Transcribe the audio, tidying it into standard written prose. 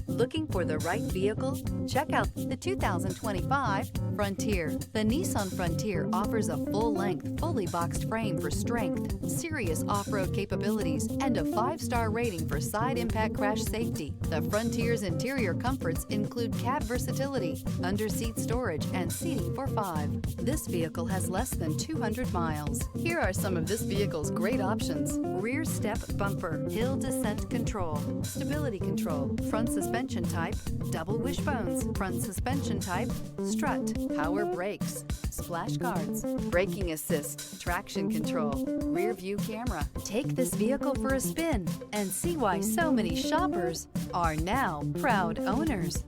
Looking for the right vehicle? Check out the 2025 Frontier. The Nissan Frontier offers a full-length, fully boxed frame for strength, serious off-road capabilities, and a 5-star rating for side impact crash safety. The Frontier's interior comforts include cab versatility, under-seat storage, and seating for 5. This vehicle has less than 200 miles. Here are some of this vehicle's great options: rear step bumper, hill descent control, stability control, front suspension type, double wishbones, front suspension type, strut, power brakes, splash guards, braking assist, traction control, rear view camera. Take this vehicle for a spin and see why so many shoppers are now proud owners.